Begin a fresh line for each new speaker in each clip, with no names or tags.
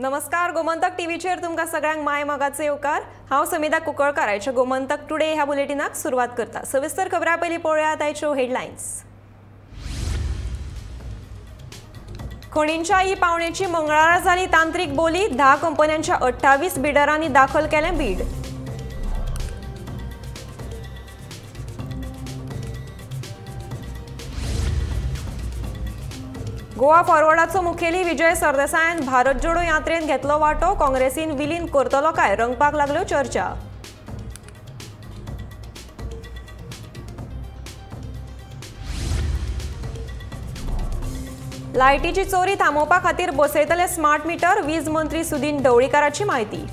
नमस्कार, गोमंतक टीव्हीचेर तुमकां सगळ्यांक माय मोगाचे येवकार। हांव समिता कुंकळकार। आयच्या गोमंतक टुडे ह्या बुलेटिनाक सुरवात करता। सविस्तर खबरां पयलीं पळोवयात आयच्यो हेडलायन्स। खणींच्या ई पावणेची मंगळारा जाली तांत्रीक बोली। 10 कंपन्यांच्या 28 बिडरांनी दाखल केलें बीड। गोवा फॉरवर्डाचो मुखेली विजय सरदेसायान भारत जोडो यात्रेन घेतलो वांटो। काँग्रेसीन विलीन करतलो काय रंगपाक लागल्यो चर्चा। लायटीची चोरी थांबोवपा खातीर बसयतले स्मार्ट मीटर। वीज मंत्री सुदीन ढवळीकाराची माहिती।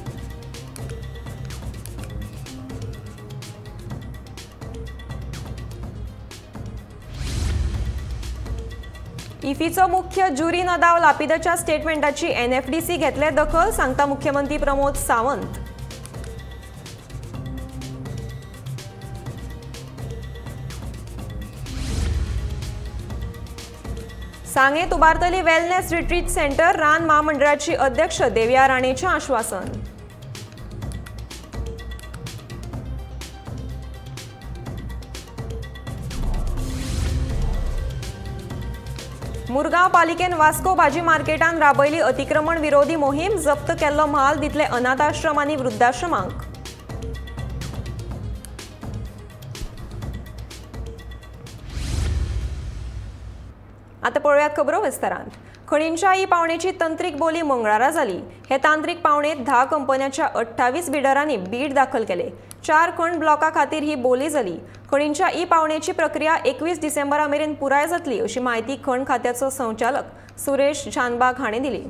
इफीचो मुख्य ज्युरी नदाव लापिदाच्या स्टेटमेंटाची एनएफडीसी घेतले दखल, सांगता मुख्यमंत्री प्रमोद सावंत। सांगेत उबारतली वेलनेस रिट्रीट सेंटर। रान महामंडळाची अध्यक्ष देविया राणेचें आश्वासन। मुरगांव पालिकेन वास्को भाजी मार्केटान राबयली अतिक्रमण विरोधी मोहीम। जप्त केल्लो म्हाल दितले अनाथ आश्रम आनी वृद्धाश्रमांक। आता पळोवयात खबरो विस्तारांत। खणींच्या ई पावणेची तंत्रीक बोली मंगळारा जाली। हे तांत्रीक पावणेत 10 कंपन्यांच्या 28 बिडरांनी बीड दाखल केले। 4 खण ब्लॉका खातीर ही बोली जाली। खणींच्या ई पावणेची प्रक्रिया 21 डिसेंबरा मेरेन पुराय जातली, अशी माहिती खण खात्याचो संचालक सुरेश शानबाग हांणी दिली।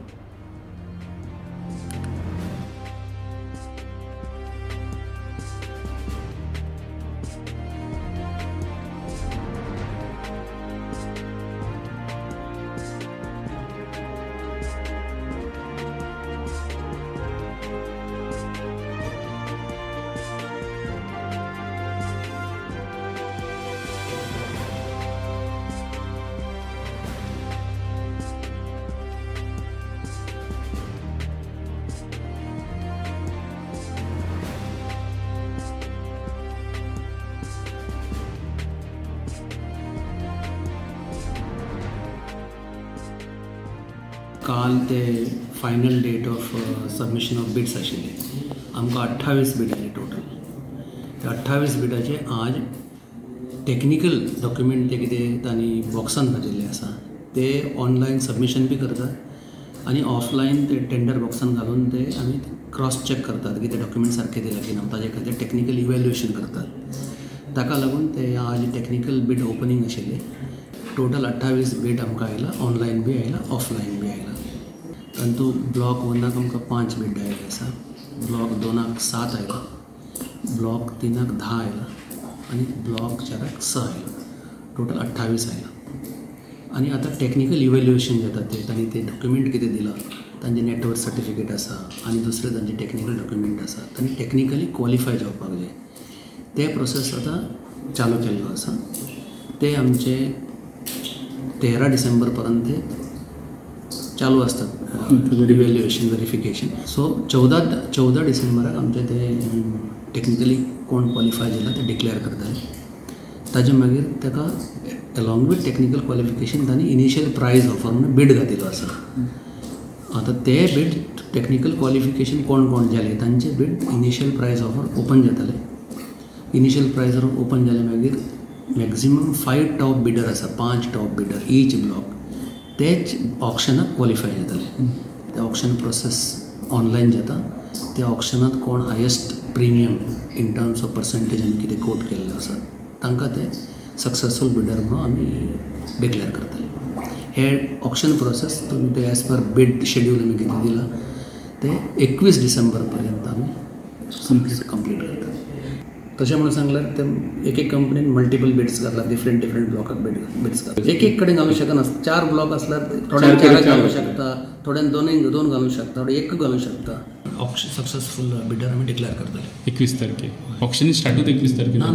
काल ते final date of submission of bids आशिल्ले। आमकां 28 बीड आयले टोटल। ते 28 बिडाचे आज टेक्निकल डॉक्युमेंट ते कितें तांणी बॉक्सान घातिल्ले आसा ते ऑनलायन सबमिशन बी करतात आनी ऑफलायन ते टेंडर बॉक्सान घालून ते आमी क्रॉस चॅक करतात की ते डॉक्युमेंट सारके दिले की ना, ताजे खातीर टेक्निकल इवॅल्युएशन करतात। ताका लागून ते आज टेक्निकल बीड ओपनिंग आशिल्ले। टोटल 28 बीड आमकां आयला, ऑनलायन बी आयला, ऑफलायन बी आयला। परंतु ब्लॉक 1 आमकां 5 बीड आयले आसा, ब्लॉक 2 7 आयला, ब्लॉक 3 10 आयला आनी ब्लॉक 4 6 आयला। टोटल 28 आयला। आनी आतां टेक्निकल इवॅल्युएशन जाता ते तांणी ते डॉक्युमेंट कितें दिला, तांचे नेटवर्क सर्टिफिकेट आसा आनी दुसरे तांचे टेक्निकल डॉक्युमेंट आसा, तांणी टेक्निकली क्वॉलिफाय जावपाक जाय। ते प्रोसेस आतां चालू केल्लो आसा। ते आमचे 13 डिसेंबर पर्यंत चालू असतात इवॅल्युएशन व्हेरिफिकेशन। सो 14 डिसेंबराक आमचे ते टेक्निकली कोण क्वॉलिफाय जाला ते डिक्लेअर करतले। ताजे मागीर ताका अलॉंग विथ टेक्निकल क्वॉलिफिकेशन तांणी इनिशियल प्रायज ऑफर म्हणून बीड घातिल्लो आसा। आतां ते बीड टेक्निकल क्वॉलिफिकेशन कोण जाले तांचे bid initial price offer open जातले। इनिशियल प्रायज ऑफर ओपन जाले मागीर मॅक्झिमम 5 टॉप बिडर आसा, 5 टॉप बिडर ईच ब्लॉक, तेच ऑक्शनाक क्वॉलिफाय जातले। ते ऑक्शन प्रोसेस ऑनलायन जाता। त्या ऑक्शनात कोण highest premium in terms of percentage आनी कितें कोट केल्लो आसा तांकां ते सक्सेसफूल बिडर म्हणून आमी डिक्लेअर करतले। हे ऑक्शन प्रोसेस तुमी ते एज पर बीड शेड्यूल आमी कितें दिला ते 21 डिसेंबर पर्यंत आमी कंप्लीट करतात। तशें म्हणून सांगल्यार ते एक कंपनीन मल्टिपल बिड्स घातला, डिफरंट ब्लॉकाक बिड्स घातला। एक कडेन घालूंक शकना। 4 ब्लॉक आसल्यार थोड्यान 4 घालूंक शकता, थोड्यान 2 घालूंक शकता, थोडे 1 घालूंक शकता। ऑक्शन सक्सेसफूल बिडर आमी डिक्लेअर करतले
21 तारखेक। ऑक्शन स्टार्ट होता 21 तारखेक?
ना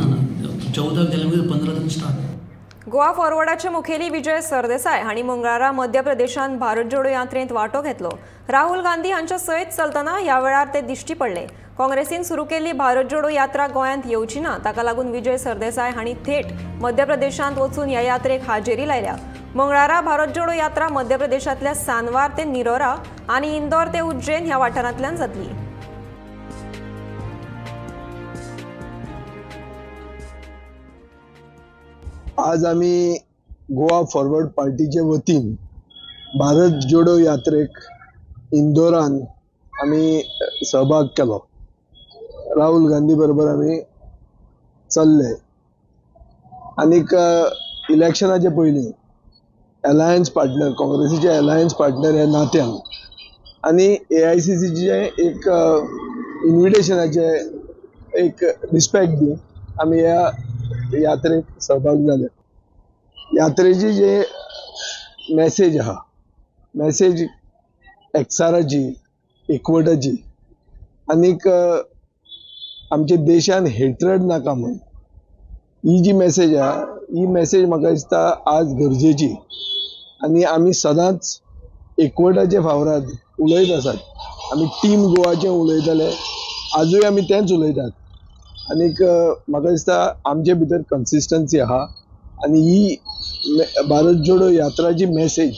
14 जाल्यार मागीर 15 तारखेक स्टार्ट।
गोवा फॉरवर्डाचे मुखेली विजय सरदेसाय हांणी मंगळारा मध्य प्रदेशांत भारत जोडो यात्रेंत वांटो घेतलो। राहुल गांधी हांच्या सयत चलतना ह्या वेळार ते दिश्टी पडले। काँग्रेसीन सुरू केल्ली भारत जोडो यात्रा गोंयांत येवची ना, ताका लागून विजय सरदेसाय हांणी थेट मध्य प्रदेशांत वचून ह्या यात्रेक हाजेरी लायल्या। मंगळारा भारत जोडो यात्रा मध्य प्रदेशांतल्या सानवार ते निरोरा आनी इंदोर ते उज्जैन ह्या वाठारांतल्यान जातली।
आज आम्ही गोवा फॉरवर्ड पार्टीचे वतीन भारत जोडो यात्रेक इंदोरान आम्ही सहभाग केलो। राहुल गांधी बरोबर आम्ही चल्ले आनीक इलेक्शनाचे पयलीं अलायन्स पार्टनर काँग्रेसीचे अलायन्स पार्टनर ह्या नात्यान आनी AICCचे एक इन्विटेशनाचे एक रिस्पेक्ट दी आम्ही ह्या यात्रेक सहभाग झाले। यात्रेची जे मेसेज आहा, मेसेज एकचाराची, एकवटाची आनीक आमच्या देशान हेट्रेड नाका म्हणून ही जी मेसेज आहा, ही मेसेज म्हाका दिसता आज गरजेची आनी आमी सदांच एकवटाच्या फावरात उलयत आसात। आमी टीम गोवाचें उलयताले, आजूय आमी तेंच उलयतात आनीक म्हाका दिसता आमचे भितर कन्सिस्टन्सी आहा आनी ही भारत जोडो यात्राची मेसेज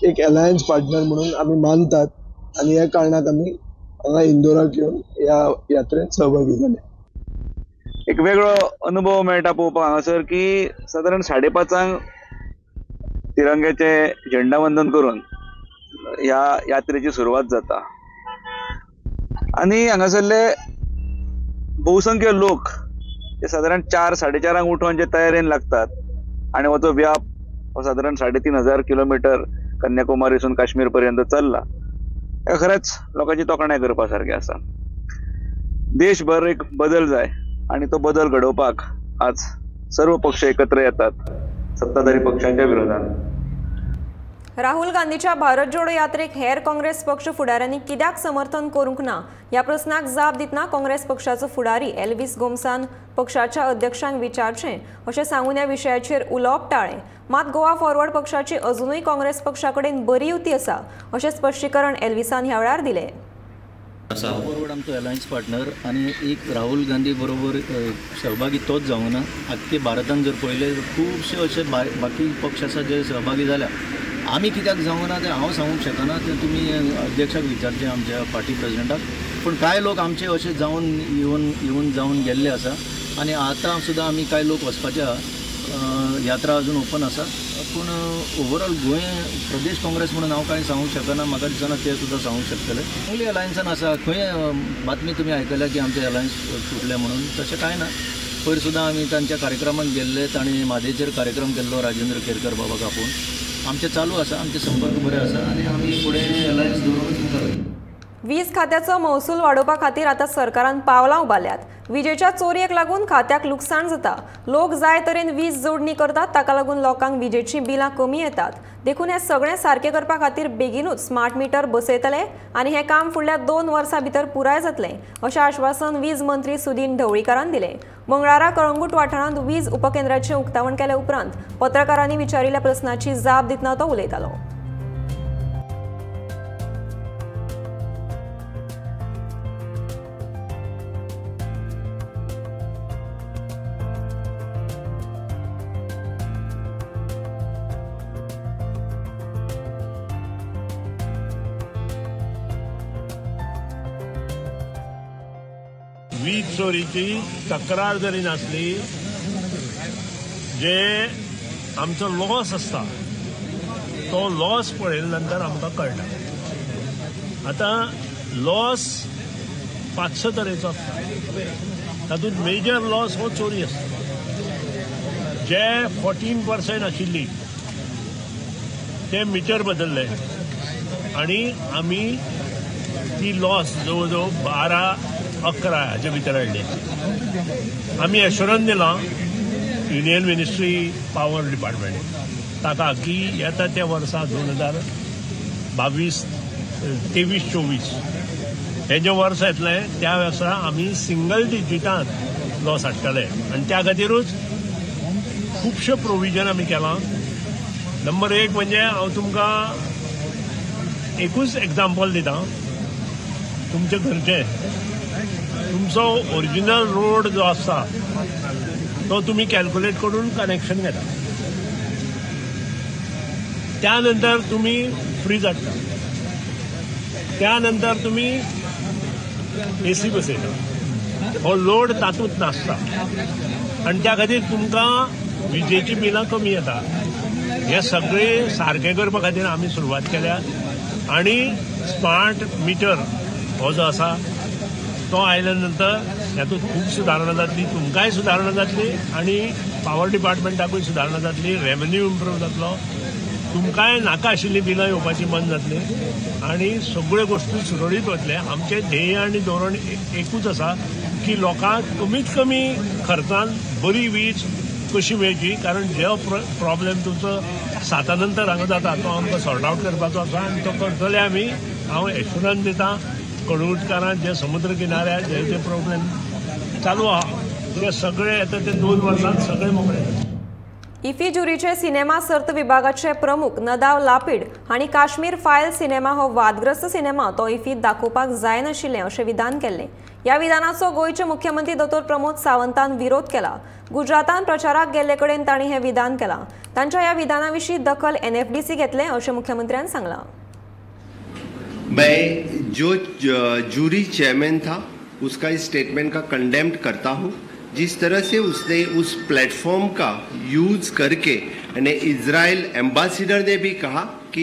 एक अलायन्स पार्टनर म्हणून आमी मानतात आनी ह्या कारणाक आमी हांगा इंदोराक येवन ह्या यात्रेंत सहभागी जाले।
एक वेगळो अनुभव मेळटा पळोवपाक हांगासर की सादारण 5:30 तिरंग्याचे झेंडावंदन करून ह्या यात्रेची सुरवात जाता आनी हांगासरले बहुसंख्य लोक जे साधारण 4-4:30 उठोवन जे तयारेन लागतात आणि हो जो व्याप हो साधारण 3,500 किलोमीटर कन्याकुमारीसून काश्मीर पर्यंत चल्ला। हे खरेंच लोकांची तोखणाय करपा सारकें आसा। देशभर एक बदल जाय आणि तो बदल घडोवपाक आज सर्व पक्ष एकत्र येतात सत्ताधारी पक्षांच्या विरोधात।
राहुल गांधीच्या भारत जोडो यात्रेक हेर काँग्रेस पक्ष फुडाऱ्यांनी कित्याक समर्थन करूंक ना ह्या प्रस्नाक जाप दितना काँग्रेस पक्षाचो फुडारी एल्विस गोमसान पक्षाच्या अध्यक्षांक विचारचें अशें सांगून ह्या विशयाचेर उलोवप टाळ्ळें। मात गोवा फॉरवर्ड पक्षाची अजुनूय काँग्रेस पक्षा कडेन बरी युती आसा अशें स्पश्टीकरण एल्विसान ह्या वेळार दिलें।
फॉरवर्ड आमचो अलायन्स पार्टनर आनी एक राहुल गांधी बरोबर सहभागी तोच जावंक ना। आख्खे भारतान जर पळयलें खुबशे अशे बाकी पक्ष आसा जे सहभागी जाल्या। आमी कित्याक जावंक ना तें हांव सांगूंक शकना, तें तुमी अध्यक्षाक विचारचें आमच्या पार्टी प्रेसिडेंटाक। पूण कांय लोक आमचे अशे जावन येवन जावन गेल्ले आसा आनी आतां सुद्दां आमी कांय लोक वचपाचे आहा। यात्रा अजून ओपन आसा पूण ओवरऑल गोंय प्रदेश काँग्रेस म्हणून हांव कांय सांगूंक शकना। म्हाका दिसना ते सुद्दां सांगूंक शकतले। ओन्ली अलायन्सान आसा। खंय बातमी तुमी आयकल्या की आमचे अलायन्स तुटले म्हणून, तशें कांय ना। पयर सुद्दां आमी तांच्या कार्यक्रमाक गेल्ले, तांणी म्हादेचेर कार्यक्रम केल्लो राजेंद्र केरकर बाबाक आपोवन। आमचे चालू आसा, आमचे संपर्क बरे आसा आनी आमी फुडें अलायन्स दवरूनच मुखार।
वीज खात्याचो महसूल वाडोवपा खातीर आतां सरकारान पावलां उबारल्यात। विजेच्या चोरयेक लागून खात्याक लुकसाण जाता। लोक जाय तरेन वीज जोडणी करतात, ताका लागून लोकांक विजेचीं बिलां कमी येतात। देखून हें सगळें सारकें करपा खातीर बेगीनूच स्मार्ट मिटर बसयतले आनी हें काम फुडल्या 2 वर्सां भितर पुराय जातलें अशें आश्वासन वीज मंत्री सुदीन ढवळीकारान दिलें। मंगळारा कळंगूट वाठारांत वीज उपकेंद्राचें उक्तावण केल्या उपरांत पत्रकारांनी विचारिल्ल्या प्रस्नाची जाप दितना तो उलयतालो।
वीज चोरीची तक्रार जरी नसली, जे आमचो लॉस असता तो लॉस पळयल्यानंतर आमकां कळटा। आतां लॉस 500 तरेचो आसता, तातूंत मेजर लॉस हो चोरी आसता। जे 14% आशिल्ली ते मिटर बदलले आनी आमी ती लॉस जवळ जवळ 12-11 हाजे भितर हाडली। आमी एश्योरन्स दिलां युनियन मिनिस्ट्री पावर डिपार्टमेंट ताका की येता त्या वर्सा 2022-23-24 हे जे वर्स येतलें त्या वर्सा आमी सिंगल डिजिटान लॉस हाडटले आनी त्या खातीरूच खुबशे प्रोविजन आमी केलां. नंबर 1 म्हणजे हांव तुमकां एकूच एग्जाम्पल दिता. तुमचे घरचे तुमचो ओरिजिनल रोड जो आसा तो तुम्ही कॅल्क्युलेट करून कनेक्शन घेता. त्यानंतर तुम्ही फ्रीज हाडटा. त्यानंतर तुम्ही AC बसयता. हो लोड तातूंत नासता आनी त्या खातीर तुमकां विजेची बिलां कमी येता. हे सगळे सारखे करपा खातीर आमी सुरवात केल्या आनी स्मार्ट मिटर हो जो आसा तो आयल्या नंतर हातूंत खूब सुदारणा जातली. तुमकांय सुदारणा जातली आनी पावर डिपार्टमेंटाकूय सुदारणा जातली. रेव्हेन्यू इम्प्रूव जातलो. तुमकांय नाका आशिल्ली बिलां येवपाची बंद जातली आनी सगळ्यो गोश्टी सुरळीत वतले. आमचें ध्येय आनी धोरण एकूच आसा की लोकांक कमीत कमी खर्चान बरी वीज कशी मेळची. कारण जो प्रॉब्लेम तुमचो 7 नंतर हांगा जाता तो आमकां सॉर्ट आवट करपाचो आसा आनी तो करतले आमी. हांव एश्युरन्स दिता कडवटकारांक जे समुद्र किनाऱ्यार जे प्रॉब्लेम चालू आहा ते सगळे येता ते 2 वर्सांत सगळे मोकळे.
इफ्फी ज्युरीचे सिनेमा सर्त विभागाचे प्रमुख नदाव लापीड हांणी काश्मीर फायल सिनेमा हो वादग्रस्त सिनेमा तो इफ्फीत दाखोवपाक जाय नाशिल्लें अशें विधान केल्लें. ह्या विधानाचो गोंयचे मुख्यमंत्री दोतोर प्रमोद सावंतान विरोध केला. गुजरातान प्रचाराक गेल्ले कडेन तांणी हें विधान केलां. तांच्या ह्या विधानाविशीं दखल NFDC घेतलें अशें मुख्यमंत्र्यान सांगलां.
मैं जो जूरी चेयरमैन था उसका इस स्टेटमेंट का कंडेम्ड करता हूँ. जिस तरह से उसने उस प्लेटफॉर्म का यूज करके यानी इजराइल एम्बेसडर ने भी कहा कि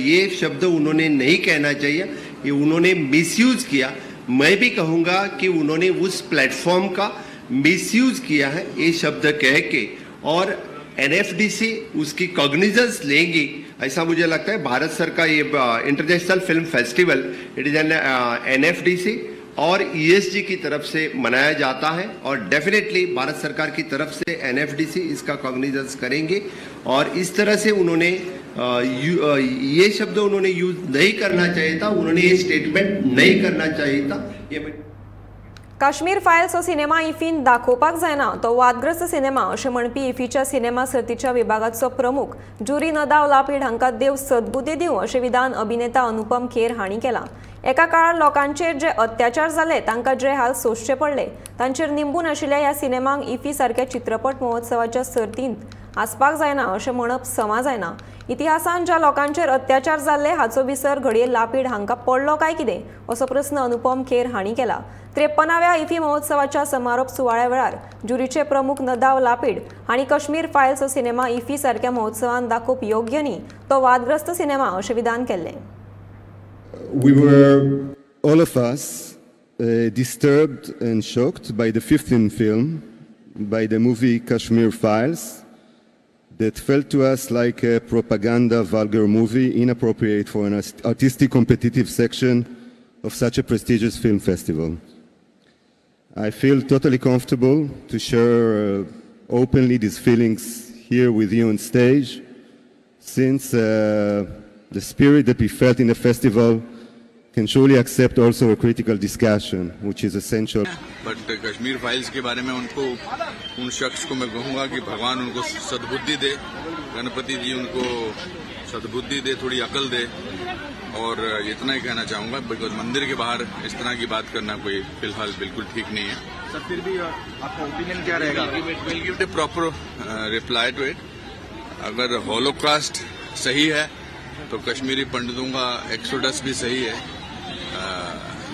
ये शब्द उन्होंने नहीं कहना चाहिए, ये उन्होंने मिसयूज किया. मैं भी कहूँगा कि उन्होंने उस प्लेटफॉर्म का मिसयूज किया है ये शब्द कह के और NFDC उसकी कॉग्निजेंस लेंगी ऐसा मुझे लगता है. भारत सरकार ये international film festival it is an NFDC और ESG की तरफ से मनाया जाता है और डेफिनेटली भारत सरकार की तरफ से NFDC इसका कॉग्निजेंस करेंगे. और इस तरह से उन्होंने ये शब्द उन्होंने यूज नहीं करना चाहिए था, उन्होंने ये स्टेटमेंट नहीं करना चाहिए था. ये
काश्मीर फायल्स हो सिनेमा इफ्फीन दाखोवपाक जायना तो वादग्रस्त सिनेमा अशें म्हणपी इफ्फीच्या सिनेमा सर्तीच्या विभागाचो प्रमुख ज्युरी नदाव लापीड हांकां देव सद्बुद्धी दिवं अशें विधान अभिनेता अनुपम खेर हांणी केलां. एका काळार लोकांचेर जे अत्याचार जाले तांकां जे हाल सोंसचे पडले तांचेर निंबून आशिल्ल्या ह्या सिनेमांक इफ्फी सारख्या चित्रपट महोत्सवाच्या सर्तींत आसपाक जायना अशें म्हणप समा जायना. इतिहासान ज्या लोकांचेर अत्याचार जाल्ले हाचो विसर घडये लापीड हांकां पडलो काय कितें असो प्रस्न अनुपम खेर हांणी केला. 53व्या इफ्फी महोत्सवाच्या समारोप सुवाळ्या वेळार ज्युरीचे प्रमुख नदाव लापीड हांणी काश्मीर फायल्स हो सिनेमा इफ्फी सारख्या महोत्सवांत दाखोवप योग्य न्ही तो वादग्रस्त सिनेमा अशें विधान केल्लें.
We were, all of us, disturbed and shocked by the 15th film, by the movie Kashmir Files, that felt to us like a propaganda, vulgar movie, inappropriate for an artistic competitive section of such a prestigious film festival. I feel totally comfortable to share openly these feelings here with you on stage, since the spirit that we felt in the festival can surely accept also a critical discussion, which is essential.
But Kashmir files के बारे में उन शख्स को मैं कहूँगा कि भगवान उनको सद्बुद्धि दे, गणपति जी उनको सद्बुद्धि दे, थोड़ी अकल दे. और इतना ही कहना चाहूँगा बिकॉज मंदिर के बाहर इस तरह की बात करना कोई फिलहाल बिल्कुल ठीक नहीं है.
सर फिर भी आपका ओपिनियन क्या रहेगा?
Will give the proper reply to it. अगर हॉलोकास्ट सही है तो कश्मीरी पंडितों का एक्सोडस भी सही है.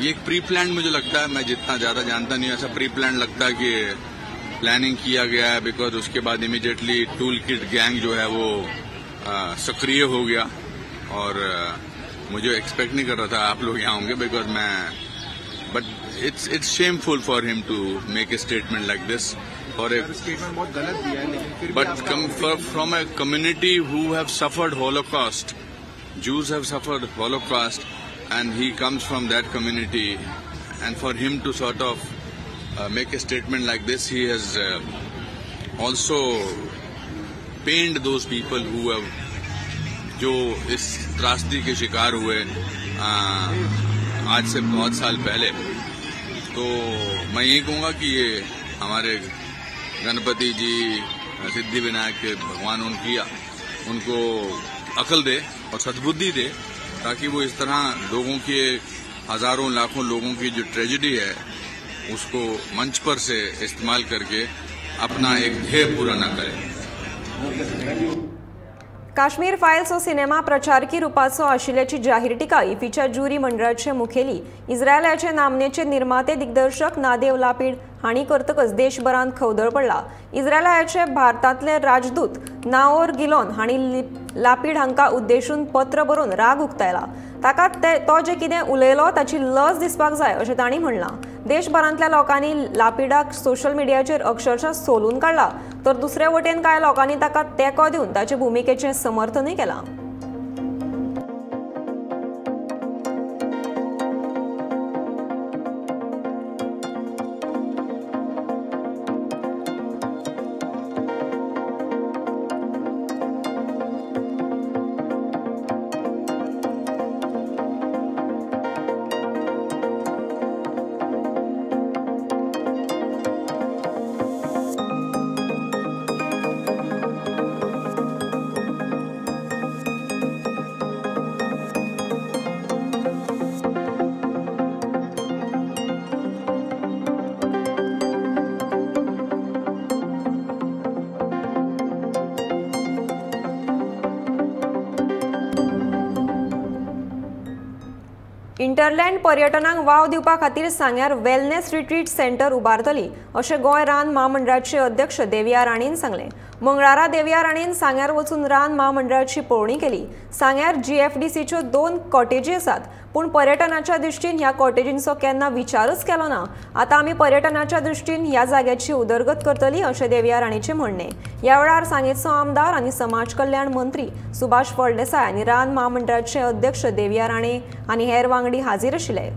ये एक प्री प्लान मुझे लगता है, मैं जितना ज्यादा जानता नहीं ऐसा प्री प्लान लगता है कि प्लानिंग किया गया है. बिकॉज उसके बाद इमीडिएटली टूल किट गैंग जो है वो सक्रिय हो गया और मुझे एक्सपेक्ट नहीं कर रहा था आप लोग यहाँ होंगे बिकॉज मैं but it's shameful for him to make a statement like this. और एक
स्टेटमेंट बहुत गलत दिया है लेकिन
but from a community who have suffered holocaust, Jews have suffered Holocaust and he comes from that community, and for him to sort of make a statement like this, he has also pained those people who have जो इस त्रासदी के शिकार हुए आज से बहुत साल पहले. तो मैं यही कहूँगा कि ये हमारे गणपति जी, सिद्धि विनायक के भगवान उनको अकल दे और सद्बुद्धि दे, ताकि वो इस तरह लोगों के हजारों लाखों लोगों की जो ट्रेजेडी है उसको मंच पर से इस्तेमाल करके अपना एक ध्येय पूरा न करें।
काश्मीर फायल्स हो सिनेमा प्रचारकी रुपाचो आशिल्ल्याची जाहीर टिका इफीच्या ज्युरी मंडळाचे मुखेली इस्रायलाचे नामनेचे निर्माते दिग्दर्शक नादेव लापीड हाणी करतकच देशभरात खवदळ पडला। इस्रायलाचे भारतातले राजदूत नाओर गिलोन हाणी लापीड हांका उद्देशून पत्र बरोवन राग उक्तायला। ताका तो जे कितें उलयलो ताची लज दिसपाक जाय अशें तांणी म्हणलां। देशभरांतल्या लोकांनी लापीडाक सोशल मिडियाचेर अक्षरशः सोलून काडला, तर दुसरे वटेन कांय लोकांनी ताका तेंको दिवन ताचे भुमिकेचें समर्थनय केलां। इंटरलँड पर्यटनाक वाव दिवपा खातीर सांग्यार वेलनेस रिट्रीट सेंटर उबारतली अशें गोंय रान महामंडळाचे अध्यक्ष देविया राणीन सांगलें। मंगळारा देविया राणीन सांग्यार वचून रान महामंडळाची पळोवणी केली। सांग्यार GFDCच्यो 2 कॉटेजी आसात, पूण पर्यटनाच्या दृश्टीन ह्या कॉटेजींचो केन्ना विचारूच केलो ना। आतां आमी पर्यटनाच्या दृश्टीन ह्या जाग्याची उदरगत करतली अशें देविया राणीचें म्हणणें। ह्या वेळार सांगेचो आमदार आनी समाज कल्याण मंत्री सुभाष फळदेसाय आनी रान महामंडळाचे अध्यक्ष देविया राणे आनी हेर वांगडी हाजीर आशिल्ले।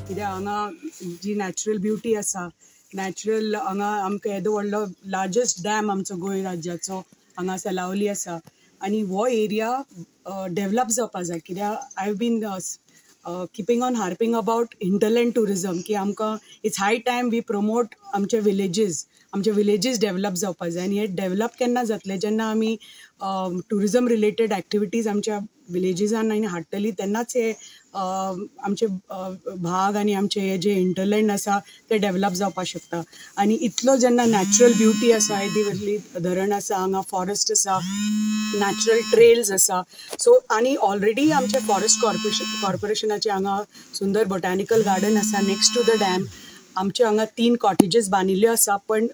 कित्याक हांगा जी नॅचरल ब्युटी आसा, नॅचरल हांगा आमकां येदो व्हडलो लार्जस्ट डॅम आमचो गोंय राज्याचो हांगा सेलावली आसा आनी हो एरिया डेवलप जावपाक जाय। कित्याक I have been keeping on harping about hinterland tourism की आमकां it's high time we promote आमचे विलेजीस डेवलप जावपाक जाय। आनी हे डेवलप केन्ना जातले जेन्ना आमी टुरिजम रिलेटेड एक्टिविटीज आमच्या विलेजीसान आनी हाडटली, तेन्नाच हे आमचे भाग आनी आमचे हे जे हिंटरलँड आसा ते डेवलप जावपाक शकता। आनी इतलो जेन्ना नॅचरल ब्युटी आसा, येदी व्हडली धरण आसा, हांगा फॉरेस्ट आसा, नॅचरल ट्रेल्स आसा, सो आनी ऑलरेडी आमचे फॉरेस्ट कॉर्पोरेशनाचे हांगा सुंदर बॉटॅनिकल गार्डन आसा नेक्स्ट टू द डॅम। आमचे हांगा 3 कॉटेजीस बांदिल्ल्यो आसा, पण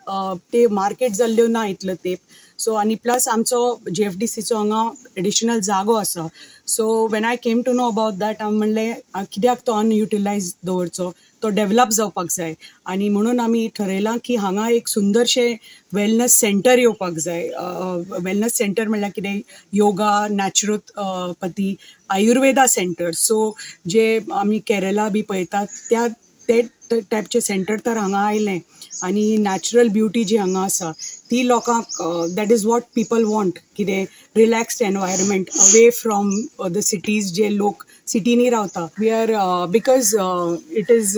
ते मार्केट जाल्ल्यो ना इतलो तेंप। सो आनी प्लस आमचो GFDCचो हांगा एडिशनल जागो आसा। So when I came to know about that हांव म्हणलें कित्याक तो अनयुटिलायज दवरचो, तो डेवलप जावपाक जाय। आनी म्हणून आमी ठरयलां की हांगा एक सुंदरशें वेलनेस सेंटर येवपाक जाय। वेलनेस सेंटर म्हणल्यार कितें, yoga, naturopathy, Ayurveda centre. So जे आमी केरला बी पळयतात ते टायपचे सेंटर तर हांगा आयलें आनी नॅचरल ब्युटी जी हांगा आसा ती लोकांक that is what people want, कितें relaxed environment away from the cities जे लोक सिटीनी रावता। We are because it is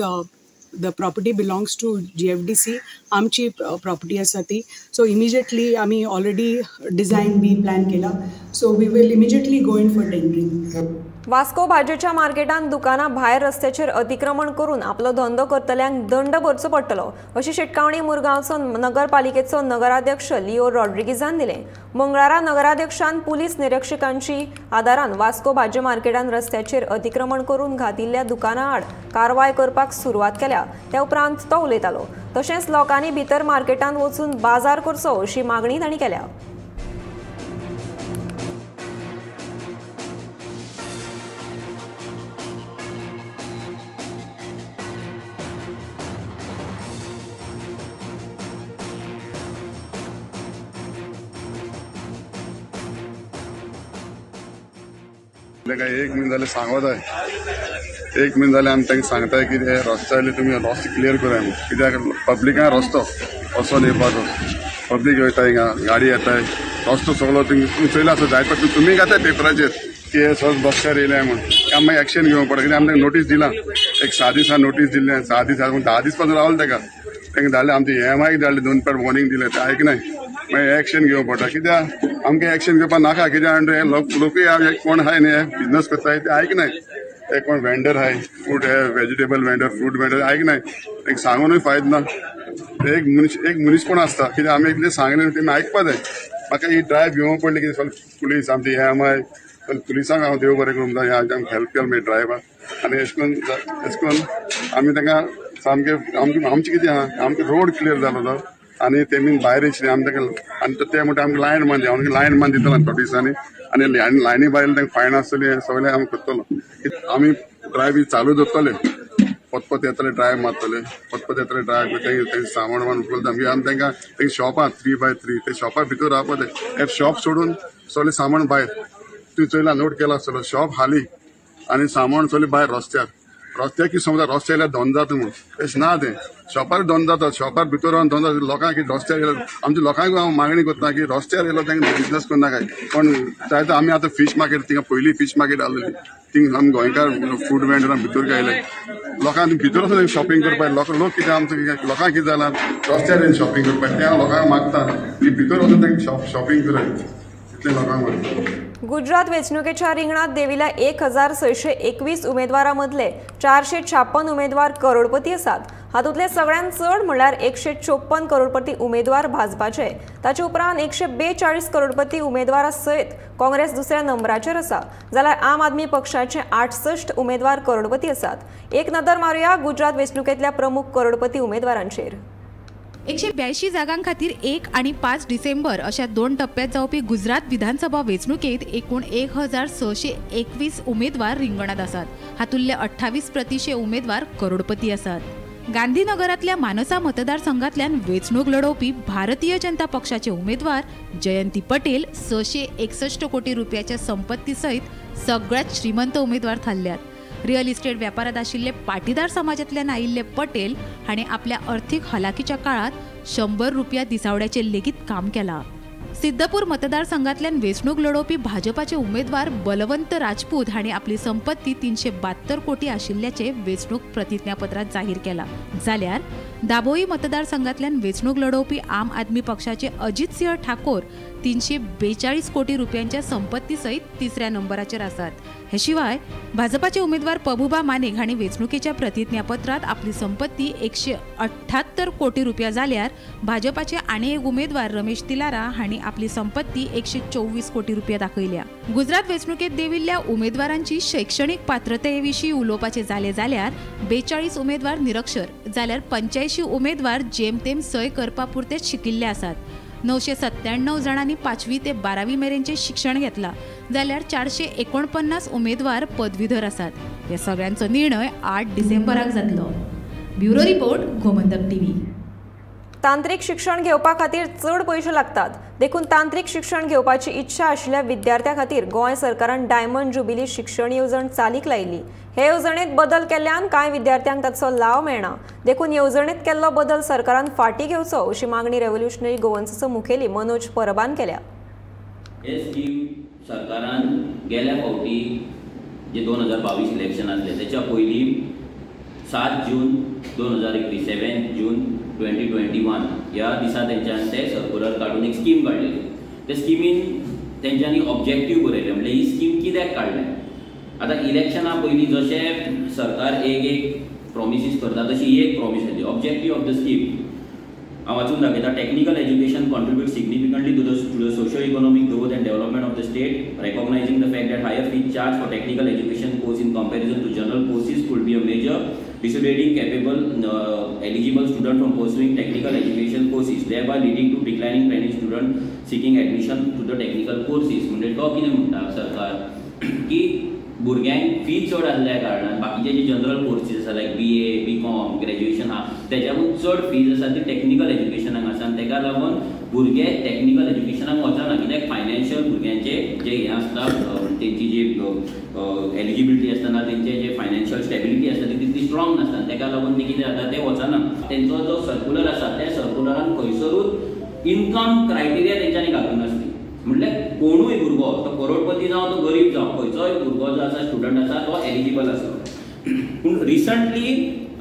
the property belongs to GFDC, आमची प्रॉपर्टी आसा ती। सो इमिजिएटली आमी ऑलरेडी डिझायन बी प्लॅन केला, so we will immediately go in for tendering.
Vasco भाजयेच्या मार्केटांत दुकानां भायर रस्त्याचेर अतिक्रमण करून आपलो धंदो करतल्यांक दंड भरचो पडटलो अशी शिटकावणी मुरगांवचो नगरपालिकेचो नगराध्यक्ष लिओ रॉड्रिगीजान दिलें। मंगळारा नगराध्यक्षान पुलीस निरीक्षकांची आदारान वास्को भाजय मार्केटांत रस्त्याचेर अतिक्रमण करून घातिल्ल्या दुकानां आड कारवाय करपाक सुरवात केल्या। त्या उपरांत तो उलयतालो। तशेंच लोकांनी भितर मार्केटांत वचून बाजार करचो अशी मागणी तांणी केल्या।
ताका 1 म्हयनो जालें सांगोत जाय 1 म्हयनो जालें आमी तांकां सांगताय की हे रस्त्याले तुमी रस्तो क्लियर कराय म्हणून कित्याक पब्लिकां रस्तो वचोन येवपाचो पब्लीक वयता हिंगा गाडी येताय रस्तो सगळो तुमी चोयला आसा जाय पडटा तुमी घाताय पेपराचेर की हे सगळं रस्त्यार येयले म्हणून आमी मागीर एक्शन घेवंक पडटा कित्याक आमी तांकां नोटीस दिलां एक 6 दिसा नोटीस दिल्लें 6 दीस 10 दीस पासून रावलें तांकां धाडलें आमचे EMI धाडलें 2 फावट वॉर्निंग दिलें ते आयकनाय मागीर एक्शन घेवंक पडटा कित्याक आमकां एक्शन घेवपाक नाका कित्याक हे लोकूय कोण आहाय न्ही बिजनस करताय ते आयकनाय ते कोण वेंडर आहाय फूड हे वेजिटेबल वेंडर फ्रूट वेंडर आयकनाय तांकां सांगूनय फायदो ना एक मनीस कोण आसता कित्याक आमी इतलें सांगलें तेमी आयकपा जाय म्हाका ही ड्रायव्ह घेवंक पडली कितें पुलीस आमची EMI पुलिसांक हांव देव बरें करूंक जाय आमकां हेल्प केलें मागीर ड्रायव्हर आनी अशें करून आमी तांकां सामकें आमचें कितें आहा आमकां रोड क्लियर जालो तो आनी तेमी भायर येयचले आमी तांकां आनी ते म्हणटा आमकां लायन मान दिया हांव लायन मान दितलो 2 दिसांनी आनी लायनी भायर तांकां फायन आसतली हें सगळें आमी करतलो आमी ड्रायव्ह चालू दवरतले पत येतले ड्रायव्ह मारतले पत येतले ड्रायव्ह तें सामान वान उखलता आमी तांकां शॉपार 3x3 ते शॉपार भितर रावपा जाय हे शॉप सोडून सगळें सामान भायर तुवें चोयला नोट केला आसतलो शॉप हाली आनी सामान सगळें भायर रस्त्यार की समजा रस्त्यार येयल्यार धंदो जाता म्हणून तशें ना तें शॉपार धंदो जाता शॉपार भितर रावन धंदो जाता लोकांक रस्त्यार येयल्यार आमच्या लोकांक हांव मागणी करता की रस्त्यार येयलो तांकां बिजनस करनाकाय पण चाहता आमी आतां फीश मार्केट थिंगा पयलीं फीश मार्केट आहलेली थिंग आमी गोंयकार फूड वेंडरां भितर गायले लोकांक भितर वचून शॉपिंग करपाक लोक कितें आमचो लोकांक कितें जालां रस्त्यार येवन शॉपिंग करपाक त्या लोकांक मागता की भितर वचून तांकां शॉपिंग करय इतलें लोकांक मागता
गुजरात वेंचणुकेच्या रिंगणात देविल्ल्या 1621 उमेदवारांमदले 456 उमेदवार करोडपती आसात हातूंतले सगळ्यांत चड म्हळ्यार 154 करोडपती उमेदवार भाजपाचे ताचे उपरांत 142 करोडपती उमेदवारा सयत काँग्रेस दुसऱ्या नंबराचेर आसा जाल्यार आम आदमी पक्षाचे 68 उमेदवार करोडपती आसात एक नदर मारुया गुजरात वेंचणुकेंतल्या प्रमुख करोडपती उमेदवारांचेर
182 जागां खातीर 1 आनी 5 डिसेंबर अशा 2 टप्प्यात जावपी गुजरात विधानसभा वेंचणुकेत एकूण 1621 उमेदवार रिंगणात आसात हातूंतले 28% उमेदवार करोडपती आसात गांधीनगरातल्या मानसा मतदारसंघातल्यान वेंचणूक लढवपी भारतीय जनता पक्षाचे उमेदवार जयंती पटेल 661 कोटी रुपयाच्या संपत्ती सयत सगळ्यात श्रीमंत उमेदवार थारल्यात रिअल इस्टेट व्यापारात आशिल्ले पाटीदार समाजातल्यान आयिल्ले पटेल हाणें आपल्या अर्थीक हलाखीच्या काळात 100 रुपया दिसावड्याचे लेगीत काम केला सिद्धपूर मतदारसंघातल्यान वेंचणूक लढवपी भाजपाचे उमेदवार बलवंत राजपूत हाणें आपली संपत्ती 372 कोटी आशिल्ल्याचे वेंचणूक प्रतिज्ञापत्रात जाहीर केला जाल्यार दाबोई मतदारसंघातल्यान वेंचणूक लढवपी आम आदमी पक्षाचे अजित सिंह ठाकोर 342 कोटी रुपयांच्या संपत्ती सहित 3ऱ्या नंबराचेर आसात हे शिवाय भाजपाचे उमेदवार पबुबा मानेक हांणी वेंचणुकेच्या प्रतिज्ञापत्रात आपली संपत्ती 178 कोटी रुपया जाल्यार भाजपाचे आनी एक उमेदवार रमेश तिलारा हांणी आपली संपत्ती 124 कोटी रुपया दाखयल्या गुजरात वेंचणुकेत देविल्ल्या उमेदवारांची शैक्षणिक पात्रतेविशीं उलोवपाचे जाले जाल्यार 42 उमेदवार निरक्षर जाल्यार 85 उमेदवार जेमतेम सय करपा पुरतेच शिकिल्ले आसात 997 जाणांनी 5वी ते 12वी मेरेनचे शिक्षण घेतला जाल्यार 449 उमेदवार पदवीधर आसात ह्या सगळ्यांचो निर्णय 8 डिसेंबराक जातलो ब्युरो रिपोर्ट गोमंतक टीव्ही
तांत्रिक शिक्षण घेवपा खातीर चड पयशे लागतात देखून तांत्रिक शिक्षण घेवपाची इच्छा आशिल्ल्या विद्यार्थ्यां खातीर गोंय सरकारान डायमंड जुबिली शिक्षण येवजण चालीक लायिल्ली हे येवजणेंत बदल केल्ल्यान कांय विद्यार्थ्यांक ताचो लाव मेळना देखून येवजणेंत केल्लो बदल सरकारान फाटीं घेवचो अशी मागणी रेव्होल्युशनरी गोवन्सचो मुखेली मनोज परबान केल्या
हे स्कीम सरकारान गेल्या फावटी जे 2022 इलेक्शन आसले त्याच्या पयलीं 7 जून 2021 7 जून 2021 ह्या दिसा तेंच्यान ते सर्क्युलर काडून एक स्कीम काडलेली ते स्किमीन तेंच्यांनी ऑब्जेक्टीव बरयले म्हणजे ही स्कीम कित्याक काडल्या आतां इलेक्शना पयलीं जशें सरकार एक प्रॉमिसीस करता तशी ही एक प्रॉमिस येली ऑब्जेक्टीव ऑफ द स्कीम हांव वाचून दाखयता technical education contribute significantly to the socio economic growth and development of the state recognizing the fact that higher fee charge for technical education course in comparison to general courses could be a major dissuading capable eligible student from pursuing technical education courses thereby leading to declining training student seeking admission to the technical courses म्हणजे तो कितें म्हणटा सरकार की भुरग्यांक fee चड आसल्या कारणान बाकीचे जे जनरल कोर्सेस आसा लायक BA BCom ग्रॅज्युएशन आहा तेच्याकून चड फीज आसा ती टेक्निकल एज्युकेशनाक आसा आनी तेका लागून भुरगे टेक्निकल एज्युकेशनाक वचना कित्याक फायनान्शियल भुरग्यांचे जे हें आसता तेंची जी एलिजिबिलिटी आसतना तेंचे जे फायनान्शियल स्टेबिलिटी आसता ती तितली स्ट्रॉंग नासता, ताका लागून ते कितें जाता ते वचना. तेंचो जो सर्क्युलर आसा त्या सर्क्युलरान खंयसरूच इन्कम क्रायटेरिया तेंच्यांनी घालूंक नासली. म्हणल्यार कोणूय भुरगो तो करोडपती जावं तो गरीब जावं खंयचोय भुरगो जो आसा स्टुडंट आसा तो एलिजिबल आसा. पूण रिसंटली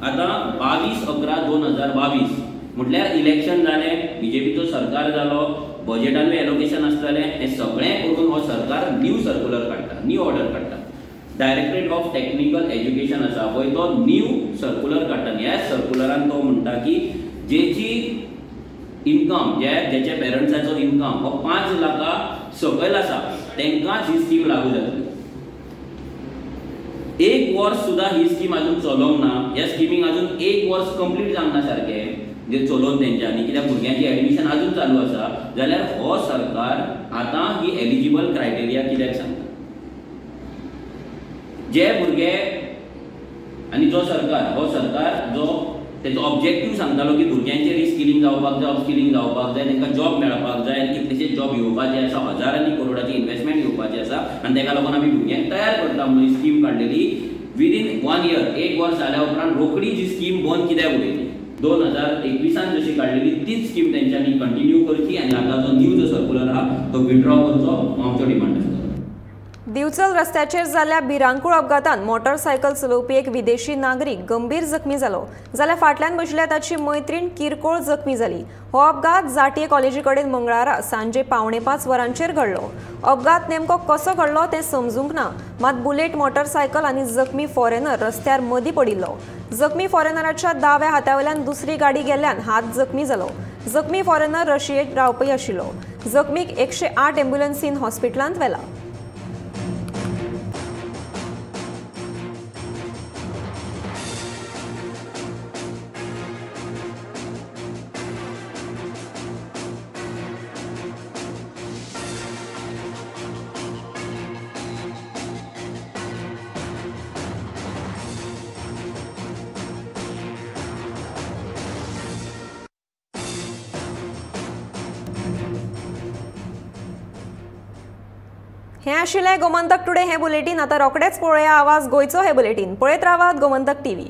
आतां 22/11/2022 म्हटल्यार इलेक्शन जालें, बीजेपीचो सरकार जालो, बजेटानूय एलोकेशन आसतलें, हें सगळें करून हो सरकार न्यू सर्क्युलर काडटा, न्यू ऑर्डर काडटा. डायरेक्टरेट ऑफ टेक्निकल एज्युकेशन आसा पळय तो न्यू सर्क्युलर काडटा. ह्या सर्क्युलरान तो म्हणटा की जेची इन्कम जेच्या पेरंट्साचो इन्कम हो 5 लाखा सकयल आसा तांकांच ही स्कीम लागू जातली. 1 वर्स सुद्धा ही स्कीम अजून चलोवंक ना. ह्या स्किमीक अजून 1 वर्स कंप्लीट जावंक ना सारकें जे चलोवन तेंच्यांनी, कित्याक भुरग्यांची एडमिशन अजून चालू आसा. जाल्यार हो सरकार आतां ही एलिजिबल क्रायटेरिया कित्याक सांगता. जे भुरगे आनी जो सरकार हो सरकार जो तेजो ऑब्जेक्टीव सांगतालो की भुरग्यांचे रिस्किलिंग जावपाक जाय, अपस्किलिंग जावपाक जाय, तांकां जॉब मेळपाक जाय आनी कितलेशेच जॉब येवपाचे आसा, हजारांनी करोडाची इन्वेस्टमेंट येवपाची आसा आनी ताका लागून आमी भुरग्यांक तयार करता म्हणून ही स्कीम काडलेली. विदीन 1 इयर 1 वर्स जाल्या उपरांत रोखडी जी स्कीम बंद कित्याक उडयली. 2021 जशी काडलेली तीच स्कीम तेंच्यांनी कंटिन्यू करची आनी आतां जो न्यू जो सर्क्युलर आहा तो विड्रॉ करचो आमचो डिमांड आसा.
दिवचल रस्त्याचेर जाल्ल्या भिरांकूळ अपघातान मोटरसायकल चलोवपी एक विदेशी नागरीक गंभीर जखमी जालो, जाल्यार फाटल्यान बशिल्ल्या ताची मैत्रीण किरकोळ जखमी जाली. हो अपघात जाटये कॉलेजी कडेन मंगळारा सांजे 4:45 वरांचेर घडलो. अपघात नेमको कसो घडलो तें समजूंक ना, मात बुलेट मोटरसायकल आनी जखमी फॉरेनर रस्त्यार मदीं पडिल्लो. जखमी फॉरेनराच्या दाव्या हातावेल्यान दुसरी गाडी गेल्ल्यान हात जखमी जालो. जखमी फॉरेनर रशियेंत रावपी आशिल्लो. जखमीक 108 एम्ब्युलन्सीन हॉस्पिटलांत व्हेला. हे आशिल्लें गोमंतक टुडे हे बुलेटिन. आतां रोखडेंच पळोवया आवाज गोंयचो हे बुलेटिन. पळयत रावात गोमंतक टीव्ही.